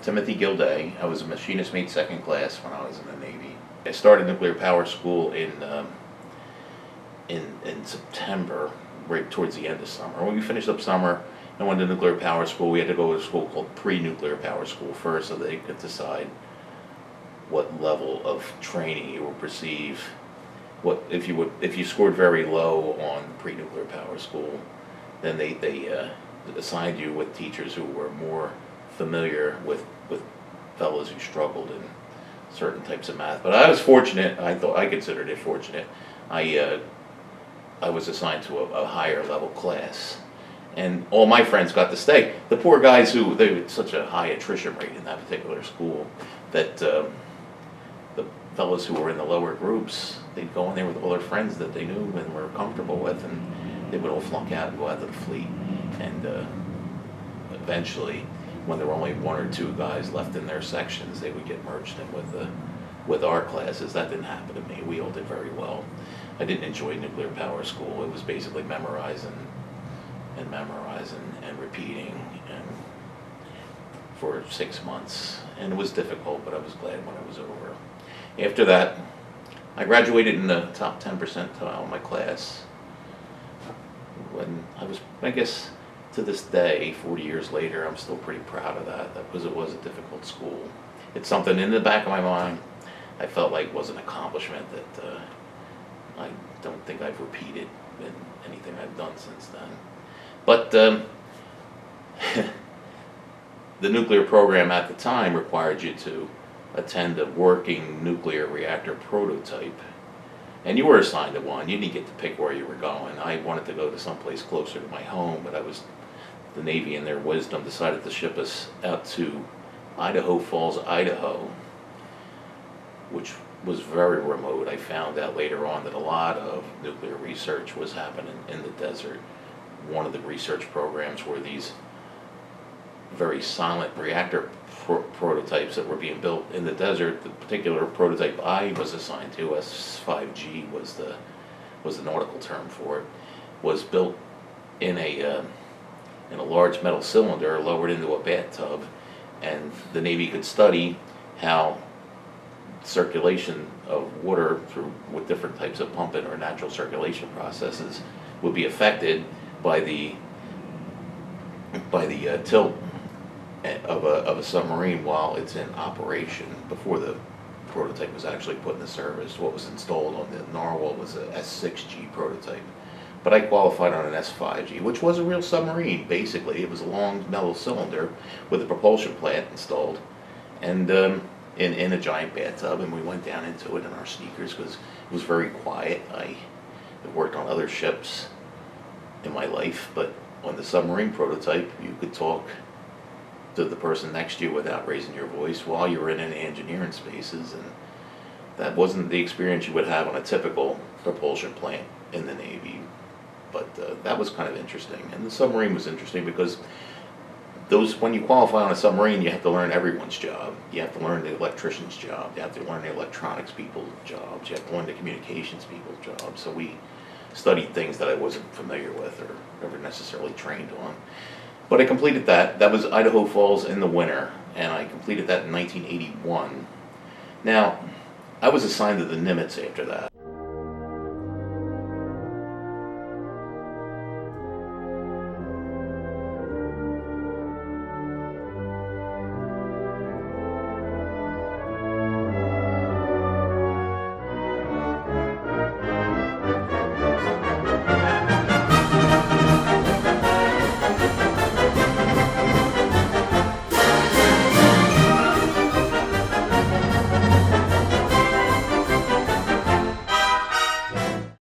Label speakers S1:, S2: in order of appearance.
S1: Timothy Gildea. I was a machinist mate second class when I was in the Navy. I started nuclear power school in September, right towards the end of summer. When we finished up summer and went to nuclear power school, we had to go to a school called pre-nuclear power school first, so they could decide what level of training you would receive. What if you scored very low on pre-nuclear power school, then they assigned you with teachers who were more familiar with fellows who struggled in certain types of math. But I was fortunate. I considered it fortunate. I was assigned to a higher level class, and all my friends got to stay. The poor guys they had such a high attrition rate in that particular school that the fellows who were in the lower groups, they'd go in there with all their friends that they knew and were comfortable with, and they would all flunk out and go out to the fleet. And eventually, when there were only one or two guys left in their sections, they would get merged in with our classes. That didn't happen to me. We all did very well. I didn't enjoy nuclear power school. It was basically memorizing and repeating and for 6 months. And it was difficult, but I was glad when it was over. After that, I graduated in the top 10 percentile of my class. When I guess to this day, 40 years later, I'm still pretty proud of that because it was a difficult school. It's something in the back of my mind I felt like was an accomplishment that I don't think I've repeated in anything I've done since then. But the nuclear program at the time required you to attend a working nuclear reactor prototype, and you were assigned to one. You didn't get to pick where you were going. I wanted to go to someplace closer to my home, but the Navy in their wisdom decided to ship us out to Idaho Falls, Idaho, which was very remote. I found out later on that a lot of nuclear research was happening in the desert. One of the research programs were these very silent reactor prototypes that were being built in the desert. The particular prototype I was assigned to, S5G was the nautical term for it, was built in a large metal cylinder lowered into a bathtub, and the Navy could study how circulation of water with different types of pumping or natural circulation processes would be affected by the tilt of a submarine while it's in operation. Before the prototype was actually put into service, what was installed on the Narwhal was a S6G prototype. But I qualified on an S5G, which was a real submarine, basically. It was a long metal cylinder with a propulsion plant installed, and in a giant bathtub, and we went down into it in our sneakers because it was very quiet. I have worked on other ships in my life, but on the submarine prototype, you could talk to the person next to you without raising your voice while you were in any engineering spaces, and that wasn't the experience you would have on a typical propulsion plant in the Navy. But that was kind of interesting, and the submarine was interesting because when you qualify on a submarine, you have to learn everyone's job. You have to learn the electrician's job. You have to learn the electronics people's jobs. You have to learn the communications people's jobs. So we studied things that I wasn't familiar with or ever necessarily trained on. But I completed that. That was Idaho Falls in the winter, and I completed that in 1981. Now, I was assigned to the Nimitz after that.